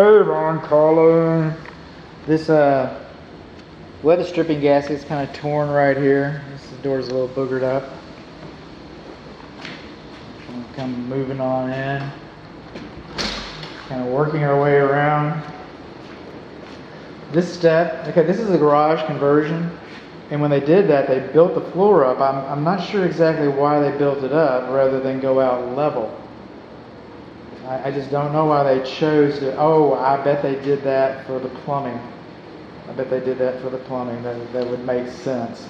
Hold on, Carla. This weather stripping gasket's kind of torn right here. This door's a little boogered up. We'll come moving on in. Kind of working our way around. This step, okay, this is a garage conversion. And when they did that, they built the floor up. I'm not sure exactly why they built it up rather than go out level. I just don't know why they chose to. Oh, I bet they did that for the plumbing. I bet they did that for the plumbing. That would make sense.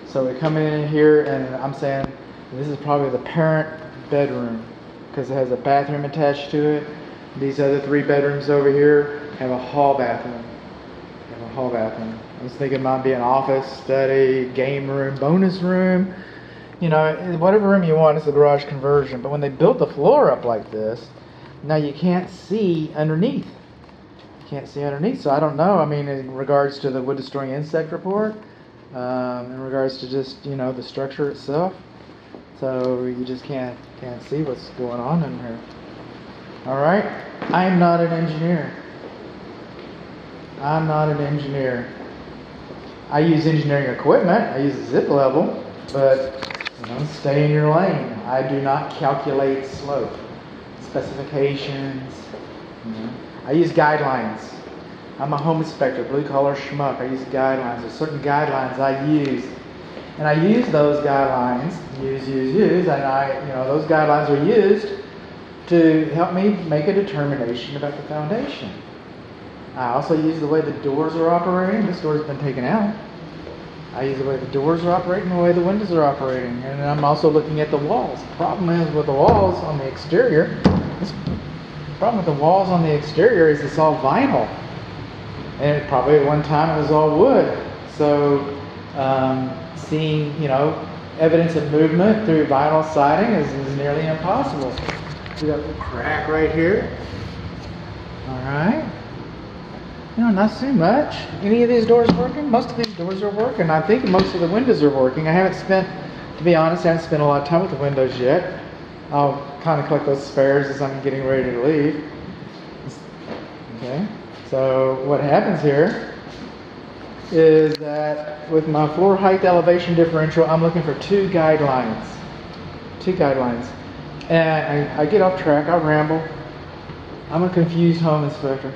So we come in here, and I'm saying this is probably the parent bedroom because it has a bathroom attached to it. These other 3 bedrooms over here have a hall bathroom. I was thinking it might be an office, study, game room, bonus room. You know, whatever room you want is a garage conversion. But when they built the floor up like this, now you can't see underneath. So I don't know. I mean, in regards to the wood destroying insect report, in regards to just, you know, the structure itself. So you just can't see what's going on in here. All right. I'm not an engineer. I use engineering equipment. I use a zip level, but you know, stay in your lane. I do not calculate slope, specifications. You know. I use guidelines. I'm a home inspector, blue collar schmuck. I use guidelines. There's certain guidelines I use, and I use those guidelines. Use, and those guidelines are used to help me make a determination about the foundation. I also use the way the doors are operating. This door's been taken out. I use the way the doors are operating, the way the windows are operating. And I'm also looking at the walls. The problem is with the walls on the exterior, is it's all vinyl. And probably at one time it was all wood. So seeing, you know, evidence of movement through vinyl siding is nearly impossible. We got a crack right here. All right. You know, not too much. Any of these doors working? Most of these doors are working. I think most of the windows are working. To be honest, I haven't spent a lot of time with the windows yet. I'll kind of collect those spares as I'm getting ready to leave. Okay. So what happens here is that with my floor height elevation differential, I'm looking for 2 guidelines. And I get off track. I ramble. I'm a confused home inspector.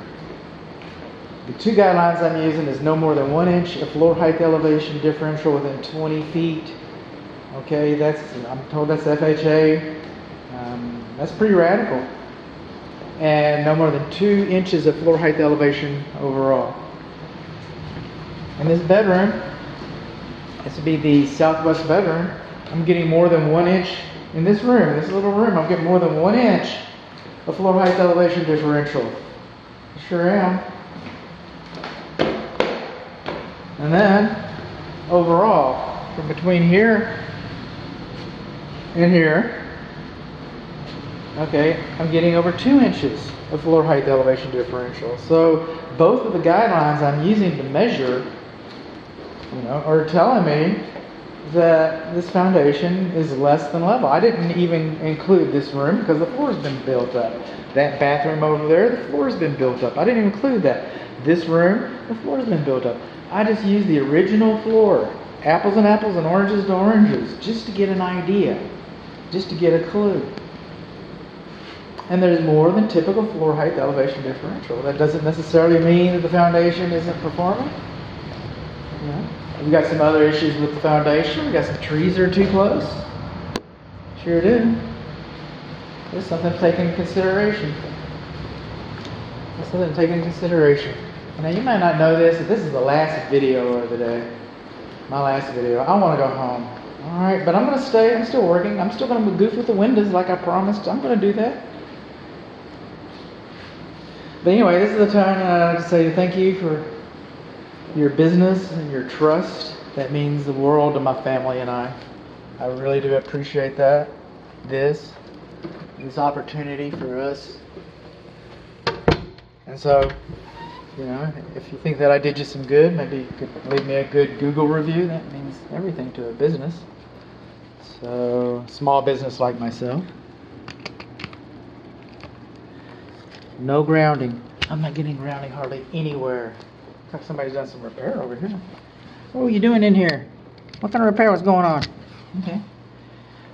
The 2 guidelines I'm using is no more than 1 inch of floor height elevation differential within 20 feet. Okay, I'm told that's FHA. That's pretty radical. And no more than 2 inches of floor height elevation overall. In this bedroom, this would be the southwest bedroom, I'm getting more than 1 inch in this room, this little room. I'm getting more than 1 inch of floor height elevation differential. I sure am. And then, overall, from between here and here, okay, I'm getting over 2 inches of floor height elevation differential. So both of the guidelines I'm using to measure, you know, are telling me that this foundation is less than level. I didn't even include this room because the floor's been built up. That bathroom over there, the floor's been built up. I didn't include that. This room, the floor's been built up. I just used the original floor, apples and apples and oranges to oranges, just to get an idea, just to get a clue. And there's more than typical floor height elevation differential. That doesn't necessarily mean that the foundation isn't performing. You know, we got some other issues with the foundation. We got some trees that are too close. Sure do. There's something to take into consideration. Now you might not know this, but this is the last video of the day. My last video. I want to go home. Alright, but I'm going to stay. I'm still working. I'm still going to goof with the windows like I promised. I'm going to do that. But anyway, this is the time to say thank you for your business and your trust. That means the world to my family and I. I really do appreciate that. This opportunity for us. And so, you know, if you think that I did you some good, maybe you could leave me a good Google review. That means everything to a business. So, small business like myself. No grounding. I'm not getting grounding hardly anywhere. Looks like somebody's done some repair over here. What are you doing in here? What kind of repair was going on? Okay.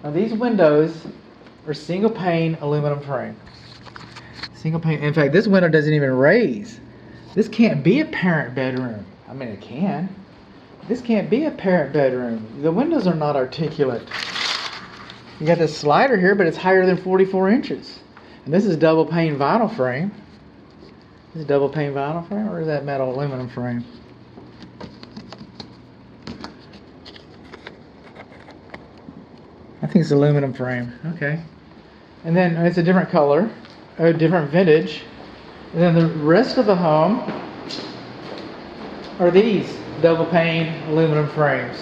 Now these windows are single pane aluminum frame. Single pane. In fact, this window doesn't even raise. This can't be a parent bedroom. I mean, it can. This can't be a parent bedroom. The windows are not articulate. You got this slider here, but it's higher than 44 inches. And this is double pane vinyl frame. Is it double pane vinyl frame, or is that metal aluminum frame? I think it's aluminum frame. Okay. And then it's a different color, a different vintage. And then the rest of the home are these double pane aluminum frames.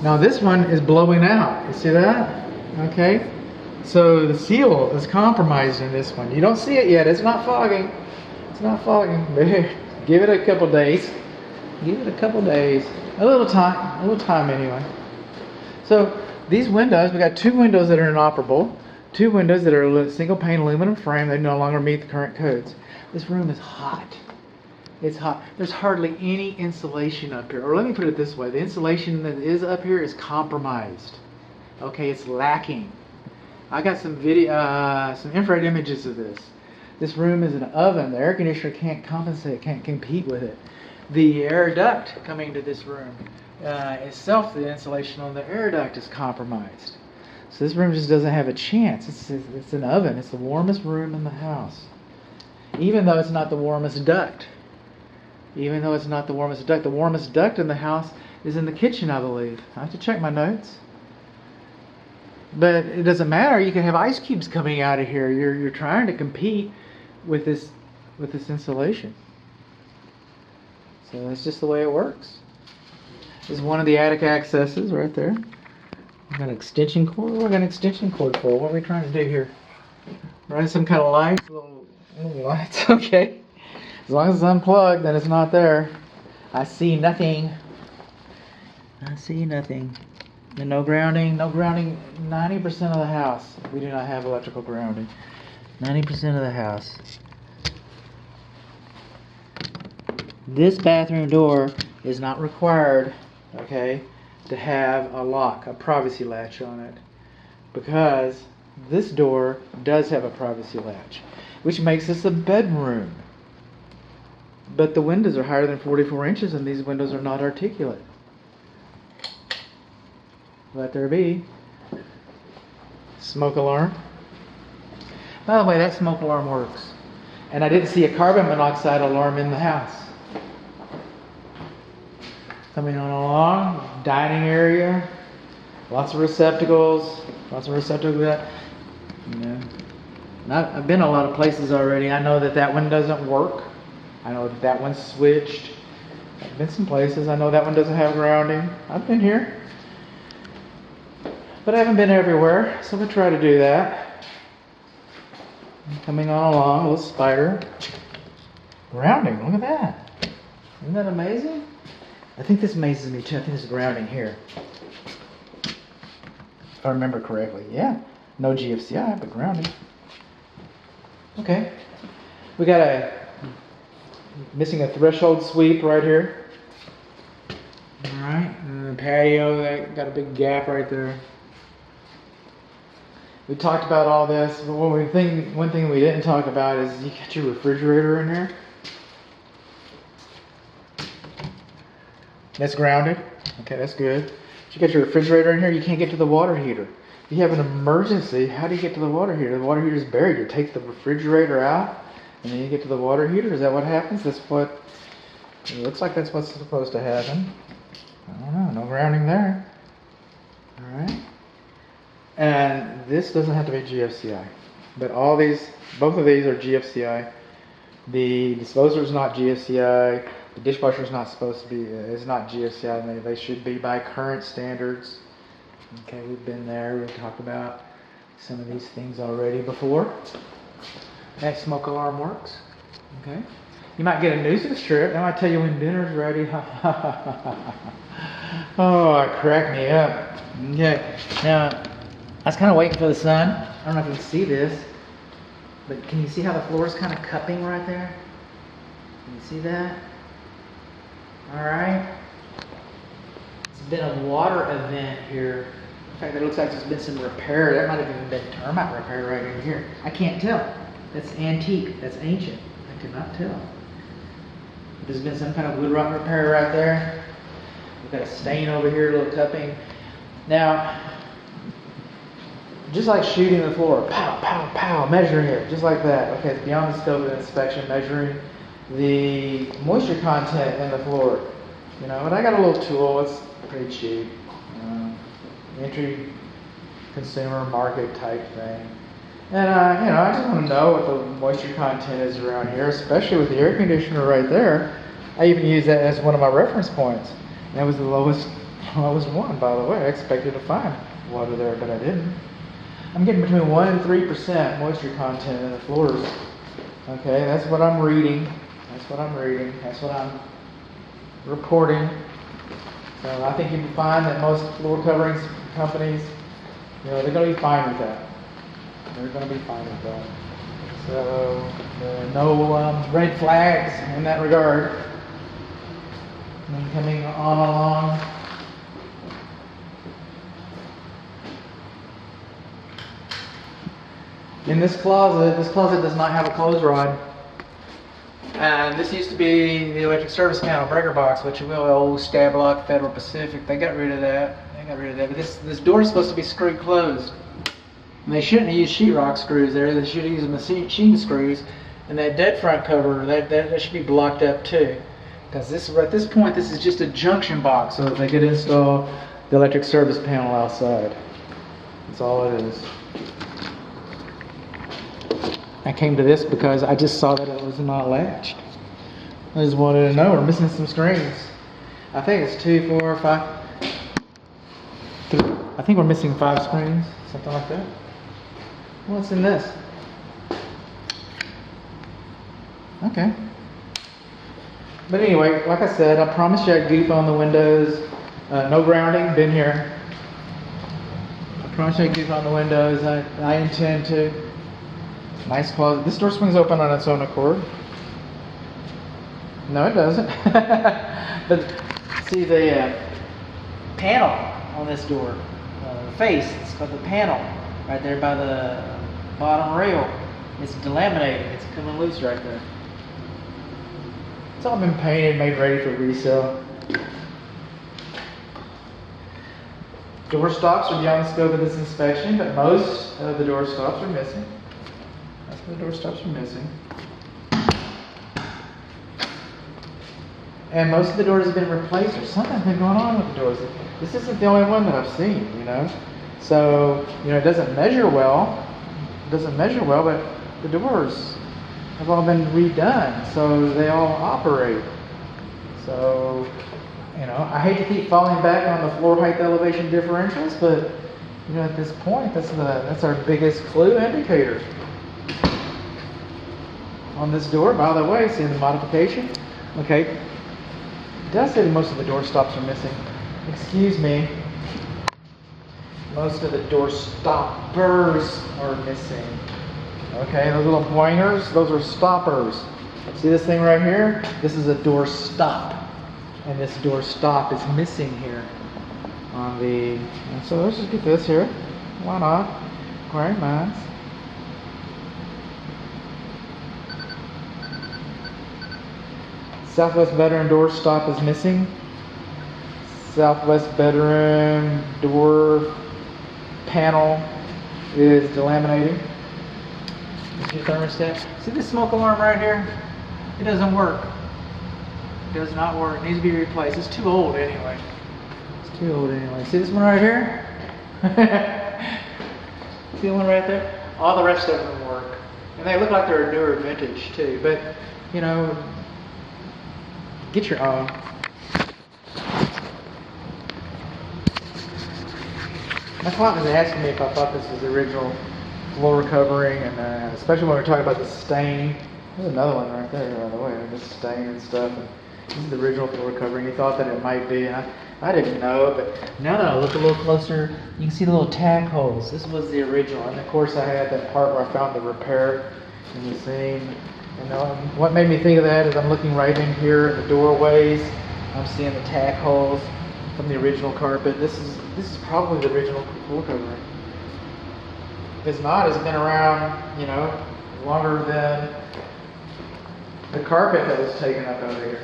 Now this one is blowing out. You see that? Okay. So the seal is compromised in this one. You don't see it yet. It's not fogging. It's not fogging. Give it a couple days. Give it a couple days. A little time anyway. So these windows, we got 2 windows that are inoperable. 2 windows that are single pane aluminum frame. They no longer meet the current codes. This room is hot. It's hot. There's hardly any insulation up here. Or let me put it this way. The insulation that is up here is compromised. Okay, it's lacking. I got some infrared images of this. This room is an oven. The air conditioner can't compensate, can't compete with it. The air duct coming to this room itself, the insulation on the air duct is compromised. So this room just doesn't have a chance. It's an oven. It's the warmest room in the house. Even though it's not the warmest duct. Even though it's not the warmest duct in the house is in the kitchen, I believe. I have to check my notes. But it doesn't matter. You can have ice cubes coming out of here. You're trying to compete with this insulation. So that's just the way it works. This is one of the attic accesses right there. We've got an extension cord. What got an extension cord for? What are we trying to do here? Run some kind of lights? Little lights. Okay. As long as it's unplugged, then it's not there. I see nothing. I see nothing. And no grounding. 90% of the house, we do not have electrical grounding. 90% of the house. This bathroom door is not required, okay, to have a lock, a privacy latch on it, because this door does have a privacy latch, which makes this a bedroom. But the windows are higher than 44 inches, and these windows are not articulate. Let there be. Smoke alarm. By the way, that smoke alarm works. And I didn't see a carbon monoxide alarm in the house. Coming on along, dining area, lots of receptacles. That, you know. I've been a lot of places already. I know that one doesn't work. I know that one's switched. I've been some places. I know that one doesn't have grounding. I've been here. But I haven't been everywhere, so we'll try to do that. Coming on along, a little spider. Grounding, look at that. Isn't that amazing? I think this amazes me too. I think there's grounding here. If I remember correctly. Yeah, no GFCI, but grounding. Okay. We got missing a threshold sweep right here. Alright, and the patio, that got a big gap right there. We talked about all this, but one thing we didn't talk about is you got your refrigerator in here. That's grounded. Okay, that's good. But you got your refrigerator in here, you can't get to the water heater. If you have an emergency, how do you get to the water heater? The water heater's buried. You take the refrigerator out, and then you get to the water heater. Is that what happens? It looks like that's what's supposed to happen. I don't know. No grounding there. All right. And this doesn't have to be GFCI, but both of these are GFCI. The disposer is not GFCI. The dishwasher is not supposed to be. It's not GFCI. They should be by current standards. Okay, we've been there. We've talked about some of these things already before. That smoke alarm works. Okay. You might get a nuisance strip. That might tell you when dinner's ready. Oh, it cracked me up. Okay. Now, I was kind of waiting for the sun. I don't know if you can see this. But can you see how the floor is kind of cupping right there? Can you see that? All right. It's been a water event here. In fact, it looks like there's been some repair. There might have even been termite repair right in here. I can't tell. That's antique. That's ancient. I cannot tell. There's been some kind of wood rot repair right there. We've got a stain over here, a little cupping. Now, just like shooting the floor, pow, pow, pow, measuring it, just like that. Okay, it's beyond the scope of inspection, measuring the moisture content in the floor. You know, and I got a little tool, it's pretty cheap. Entry consumer market type thing. And, you know, I just want to know what the moisture content is around here, especially with the air conditioner right there. I even use that as one of my reference points. And that was the lowest one, by the way. I expected to find water there, but I didn't. I'm getting between 1 and 3% moisture content in the floors. Okay, that's what I'm reading. That's what I'm reading. That's what I'm reporting. So I think you can find that most floor coverings companies, you know, they're going to be fine with that. They're going to be fine with that. So no red flags in that regard. And coming on along. In this closet does not have a clothes rod. And this used to be the electric service panel breaker box, which will old Stablock Federal Pacific. They got rid of that. But this door is supposed to be screwed closed. And they shouldn't have used sheetrock screws there. They should have used machine screws. And that dead front cover, that should be blocked up too. Because at this point, this is just a junction box, so that they could install the electric service panel outside. That's all it is. I came to this because I just saw that it was not latched. I just wanted to know we're missing some screens. I think it's 2, 4, 5. 3. I think we're missing 5 screens, something like that. What's in this? Okay. But anyway, like I said, I promised you I'd goof on the windows. No grounding, been here. I promised you I'd goof on the windows. I intend to. Nice closet. This door swings open on its own accord. No, it doesn't. But see the panel on this door, the face, it's called the panel, right there by the bottom rail. It's delaminated. It's coming loose right there. It's all been painted, made ready for resale. Door stops are beyond the scope of this inspection, but most of the door stops are missing. The door stops are missing. And most of the doors have been replaced, or something's been going on with the doors. This isn't the only one that I've seen, you know. So, you know, it doesn't measure well. But the doors have all been redone, so they all operate. So, you know, I hate to keep falling back on the floor height elevation differentials, but, you know, at this point, that's our biggest clue indicator. On this door, by the way, see the modification? Okay. It does say most of the door stops are missing. Excuse me. Most of the door stoppers are missing. Okay, those little pointers, those are stoppers. See this thing right here? This is a door stop. And this door stop is missing here. And so let's just get this here. Why not? Very nice. Southwest bedroom door stop is missing. Southwest bedroom door panel is delaminating. This your thermostat. See this smoke alarm right here? It doesn't work. It does not work. It needs to be replaced. It's too old anyway. It's too old anyway. See this one right here? See the one right there? All the rest of them work. And they look like they're a newer vintage too. But, you know, get your own. My client was asking me if I thought this was the original floor covering, and especially when we're talking about the stain. There's another one right there, by the way, this stain and stuff. And this is the original floor covering. He thought that it might be, and I didn't know, but now that I look a little closer, you can see the little tag holes. This was the original, and of course I had that part where I found the repair. in the same. And what made me think of that is I'm looking right in here at the doorways. I'm seeing the tack holes from the original carpet. This is probably the original floor covering. If it's not, it's been around, you know, longer than the carpet that was taken up out of here.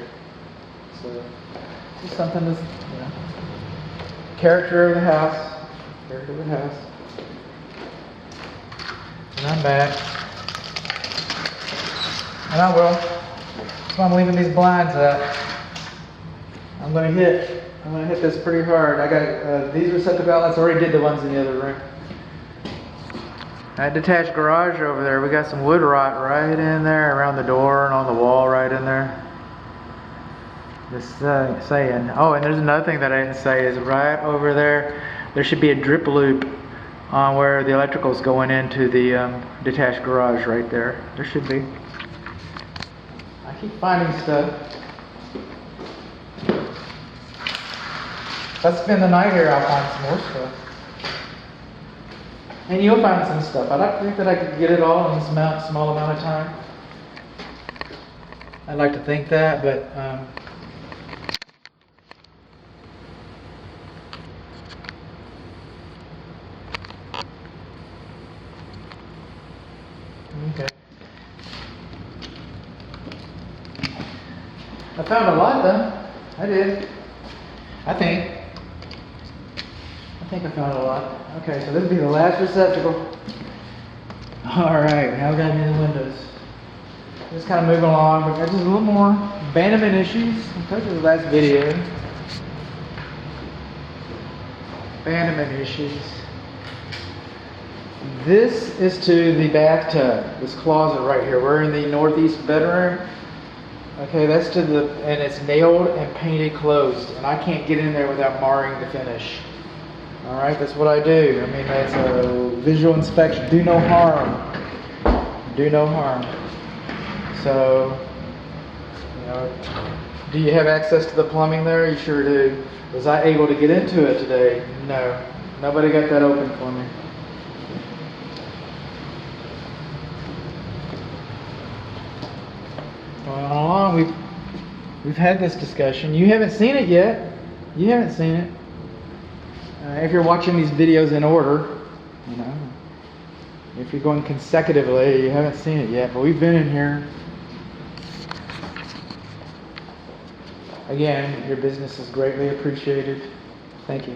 So it's just something that's, you know, character of the house. Character of the house. And I'm back. And I will. That's why I'm leaving these blinds up. I'm gonna hit this pretty hard. I got these receptacle outlets. I already did the ones in the other room. That detached garage over there, we got some wood rot right in there around the door and on the wall right in there. Just saying. Oh, and there's another thing that I didn't say is right over there, there should be a drip loop on where the electrical's going into the detached garage right there. There should be. I keep finding stuff. If I spend the night here, I'll find some more stuff. And you'll find some stuff. I'd like to think that I could get it all in this small amount of time. I'd like to think that, but okay. I found a lot though. I did. I think I found a lot. Okay, so this will be the last receptacle. Alright, now we got into the windows. Just kind of moving along. We got just a little more abandonment issues. I told you the last video. Abandonment issues. This is to the bathtub. This closet right here. We're in the northeast bedroom. Okay, that's to the, and it's nailed and painted closed. And I can't get in there without marring the finish. Alright, that's what I do. I mean, that's a visual inspection. Do no harm. Do no harm. So, you know, do you have access to the plumbing there? You sure do. Was I able to get into it today? No. Nobody got that open for me. Going along, we've had this discussion. You haven't seen it yet. You haven't seen it. If you're watching these videos in order, you know, if you're going consecutively, you haven't seen it yet, but we've been in here. Again, your business is greatly appreciated. Thank you.